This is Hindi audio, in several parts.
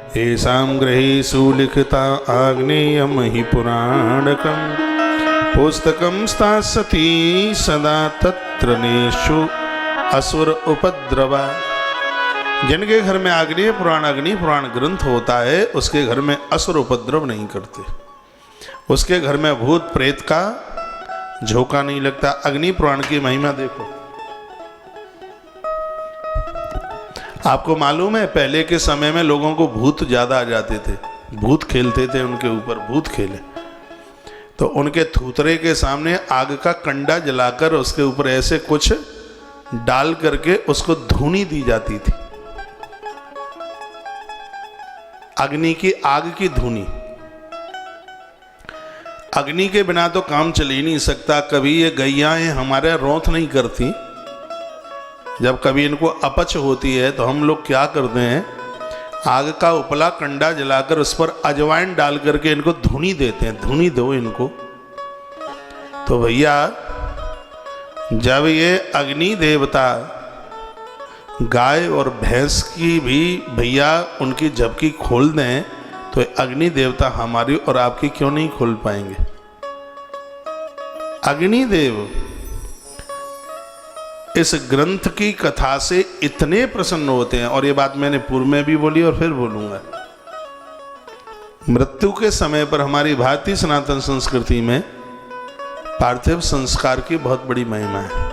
येषां गृहेषु लिखिता आग्नेयं हि पुराणकं पुस्तकं स्थास्यति सदा तत्र नेषु असुर उपद्रवा। जिनके घर में अग्नि पुराण ग्रंथ होता है उसके घर में असुर उपद्रव नहीं करते, उसके घर में भूत प्रेत का झोंका नहीं लगता। अग्नि पुराण की महिमा देखो। आपको मालूम है पहले के समय में लोगों को भूत ज्यादा आ जाते थे, भूत खेलते थे उनके ऊपर, भूत खेले तो उनके थूतरे के सामने आग का कंडा जलाकर उसके ऊपर ऐसे कुछ डाल करके उसको धूनी दी जाती थी, अग्नि की आग की धूनी। अग्नि के बिना तो काम चल ही नहीं सकता। कभी ये गैयाएं हमारे रौंथ नहीं करती, जब कभी इनको अपच होती है तो हम लोग क्या करते हैं, आग का उपला कंडा जलाकर उस पर अजवाइन डाल करके इनको धुनी देते हैं, धुनी दो इनको। तो भैया जब ये अग्नि देवता गाय और भैंस की भी भैया उनकी झपकी खोल दें तो अग्नि देवता हमारी और आपकी क्यों नहीं खोल पाएंगे। अग्निदेव इस ग्रंथ की कथा से इतने प्रसन्न होते हैं, और ये बात मैंने पूर्व में भी बोली और फिर बोलूंगा। मृत्यु के समय पर हमारी भारतीय सनातन संस्कृति में पार्थिव संस्कार की बहुत बड़ी महिमा है।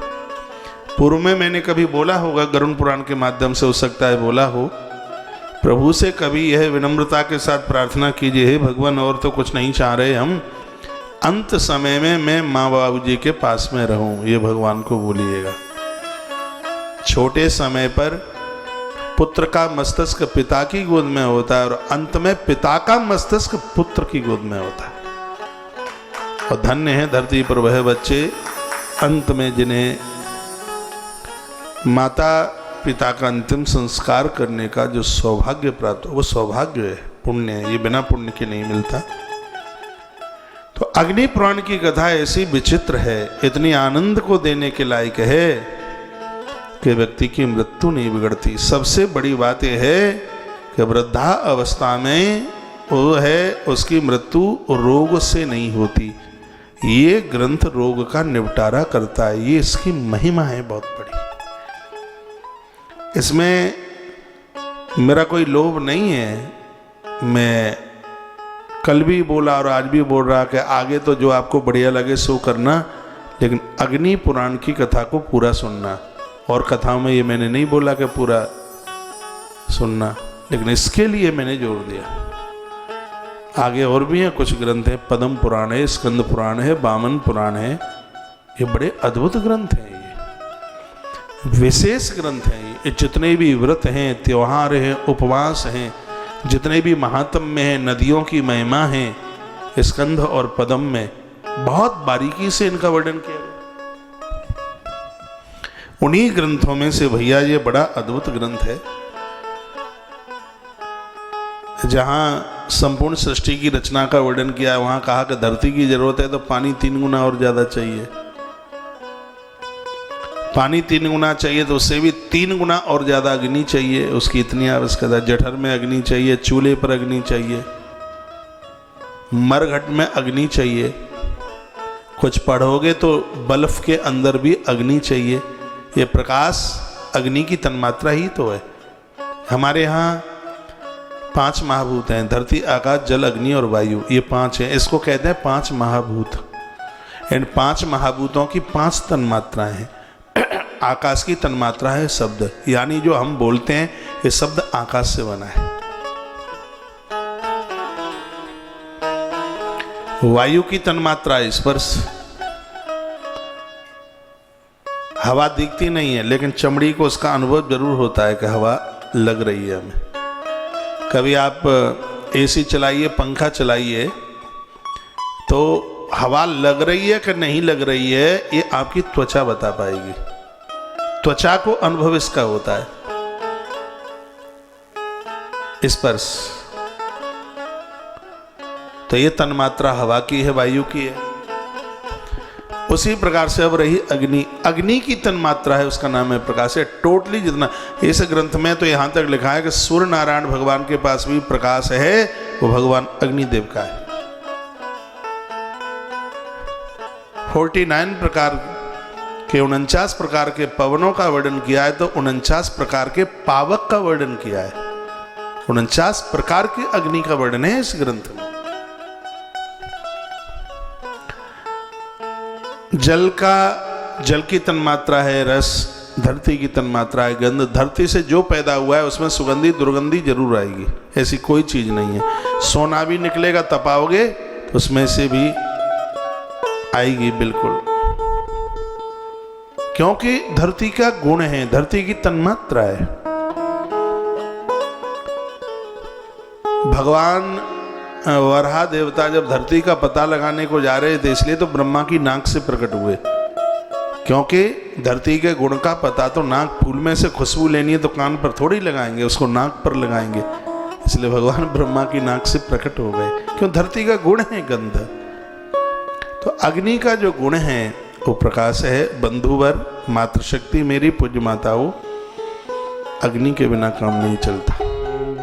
पूर्व में मैंने कभी बोला होगा, गरुड़ पुराण के माध्यम से हो सकता है बोला हो, प्रभु से कभी यह विनम्रता के साथ प्रार्थना कीजिए, हे भगवान और तो कुछ नहीं चाह रहे हम, अंत समय में मैं माँ बाबू जी के पास में रहूं, ये भगवान को बोलिएगा। छोटे समय पर पुत्र का मस्तिष्क पिता की गोद में होता है और अंत में पिता का मस्तिष्क पुत्र की गोद में होता है। और धन्य है धरती पर वह बच्चे अंत में जिन्हें माता पिता का अंतिम संस्कार करने का जो सौभाग्य प्राप्त हो, वो सौभाग्य है, पुण्य है, ये बिना पुण्य के नहीं मिलता। तो अग्नि पुराण की कथा ऐसी विचित्र है, इतनी आनंद को देने के लायक है कि व्यक्ति की मृत्यु नहीं बिगड़ती। सबसे बड़ी बात यह है कि वृद्धा अवस्था में वो है उसकी मृत्यु रोग से नहीं होती। ये ग्रंथ रोग का निपटारा करता है, ये इसकी महिमा है बहुत बड़ी। इसमें मेरा कोई लोभ नहीं है, मैं कल भी बोला और आज भी बोल रहा कि आगे तो जो आपको बढ़िया लगे सो करना, लेकिन अग्नि पुराण की कथा को पूरा सुनना। और कथाओं में ये मैंने नहीं बोला कि पूरा सुनना, लेकिन इसके लिए मैंने जोर दिया। आगे और भी हैं कुछ ग्रंथ हैं, पद्म पुराण है, स्कंद पुराण है, वामन पुराण है, ये बड़े अद्भुत ग्रंथ हैं, ये विशेष ग्रंथ हैं। ये जितने भी व्रत हैं, त्योहार हैं, उपवास हैं, जितने भी महात्म्य हैं, नदियों की महिमा है, स्कंद और पद्म में बहुत बारीकी से इनका वर्णन किया गया। उन्हीं ग्रंथों में से भैया ये बड़ा अद्भुत ग्रंथ है, जहां संपूर्ण सृष्टि की रचना का वर्णन किया है। वहां कहा कि धरती की जरूरत है तो पानी 3 गुना और ज्यादा चाहिए, पानी 3 गुना चाहिए तो उससे भी 3 गुना और ज्यादा अग्नि चाहिए, उसकी इतनी आवश्यकता। जठर में अग्नि चाहिए, चूल्हे पर अग्नि चाहिए, मरघट में अग्नि चाहिए, कुछ पढ़ोगे तो बल्ब के अंदर भी अग्नि चाहिए। ये प्रकाश अग्नि की तन्मात्रा ही तो है। हमारे यहाँ 5 महाभूत हैं, धरती आकाश जल अग्नि और वायु, ये 5 हैं। इसको कहते हैं 5 महाभूत। इन 5 महाभूतों की 5 तन्मात्राएं हैं। आकाश की तन्मात्रा है शब्द, यानी जो हम बोलते हैं ये शब्द आकाश से बना है। वायु की तन्मात्रा है स्पर्श। हवा दिखती नहीं है लेकिन चमड़ी को उसका अनुभव जरूर होता है कि हवा लग रही है हमें। कभी आप एसी चलाइए, पंखा चलाइए, तो हवा लग रही है कि नहीं लग रही है ये आपकी त्वचा बता पाएगी। त्वचा को अनुभव इसका होता है, स्पर्श। तो ये तन्मात्रा हवा की है, वायु की है। उसी प्रकार से अब रही अग्नि। अग्नि की तन मात्रा है, उसका नाम है प्रकाश है। टोटली जितना इस ग्रंथ में तो यहाँ तक लिखा है कि सूर्य नारायण भगवान के पास भी प्रकाश है, वो भगवान अग्निदेव का है। 49 प्रकार के 49 प्रकार के पवनों का वर्णन किया है, तो 49 प्रकार के पावक का वर्णन किया है। 49 प्रकार के अग्नि का वर्णन है इस ग्रंथ में। जल की तन्मात्रा है रस, धरती की तन्मात्रा है गंध। धरती से जो पैदा हुआ है उसमें सुगंधी दुर्गंधी जरूर आएगी, ऐसी कोई चीज नहीं है। सोना भी निकलेगा, तपाओगे तो उसमें से भी आएगी बिल्कुल, क्योंकि धरती का गुण है, धरती की तन्मात्रा है। भगवान वराह देवता जब धरती का पता लगाने को जा रहे थे, इसलिए तो ब्रह्मा की नाक से प्रकट हुए, क्योंकि धरती के गुण का पता तो नाक, फूल में से खुशबू लेनी है तो कान पर थोड़ी लगाएंगे, उसको नाक पर लगाएंगे। इसलिए भगवान ब्रह्मा की नाक से प्रकट हो गए, क्यों? धरती का गुण है गंध। तो अग्नि का जो गुण है वो प्रकाश है। बंधुवर, मातृशक्ति मेरी पूज्य माताओं, अग्नि के बिना काम नहीं चलता।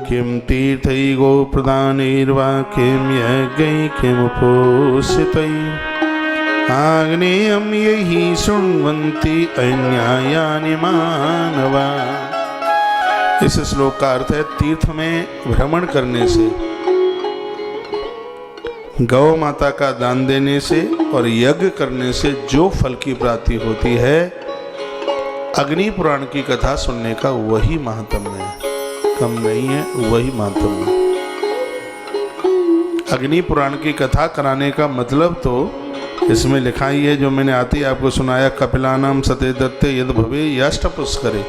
किम तीर्थै गो प्रदानैर्वा किम यज्ञै किम उपोषितै आग्नेयं यहि शृण्वन्ति अन्यायानि मानवा। इस श्लोक का अर्थ है, तीर्थ में भ्रमण करने से, गौ माता का दान देने से और यज्ञ करने से जो फल की प्राप्ति होती है, अग्नि पुराण की कथा सुनने का वही महात्म्य है, कम नहीं है, वही महात्म्य है। अग्नि पुराण की कथा कराने का मतलब तो इसमें लिखा ही है, जो मैंने आते ही आपको सुनाया, कपिलानाम सते दत्ते यद भवे यष्ट पुष्करे।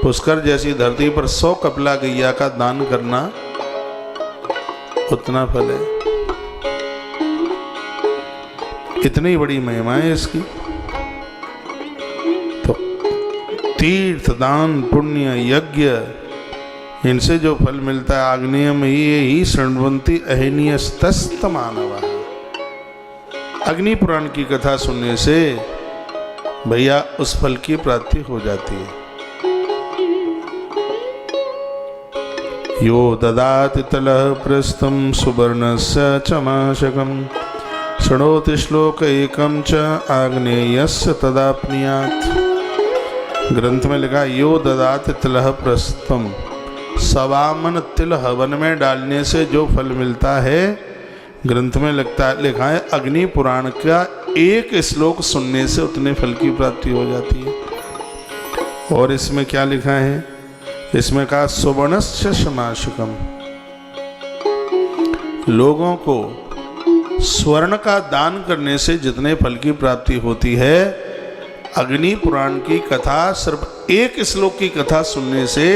पुष्कर जैसी धरती पर 100 कपिला गैया का दान करना उतना फल है। इतनी बड़ी महिमा है इसकी। तो तीर्थ, दान, पुण्य, यज्ञ, इनसे जो फल मिलता है, आग्नेय में ही शृण्वन्ति अहनीयस्तस्त मानवा। अग्नि पुराण की कथा सुनने से भैया उस फल की प्राप्ति हो जाती है। यो ददाति तलः प्रस्थं सुवर्णस्य चमाशकम् शृणोति श्लोक एकम च आग्नेयस्य तदाप्नुयात्। ग्रंथ में लिखा, यो ददाति तिलः प्रस्थम, सवामन तिल हवन में डालने से जो फल मिलता है, ग्रंथ में लिखा है अग्नि पुराण का एक श्लोक सुनने से उतने फल की प्राप्ति हो जाती है। और इसमें क्या लिखा है? इसमें कहा सुवर्णस्य समाशकम, लोगों को स्वर्ण का दान करने से जितने फल की प्राप्ति होती है, अग्नि पुराण की कथा सिर्फ एक श्लोक की कथा सुनने से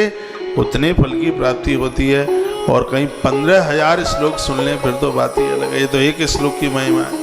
उतने फल की प्राप्ति होती है। और कहीं 15,000 श्लोक सुन लें फिर तो बात ही अलग है। ये तो एक श्लोक की महिमा है।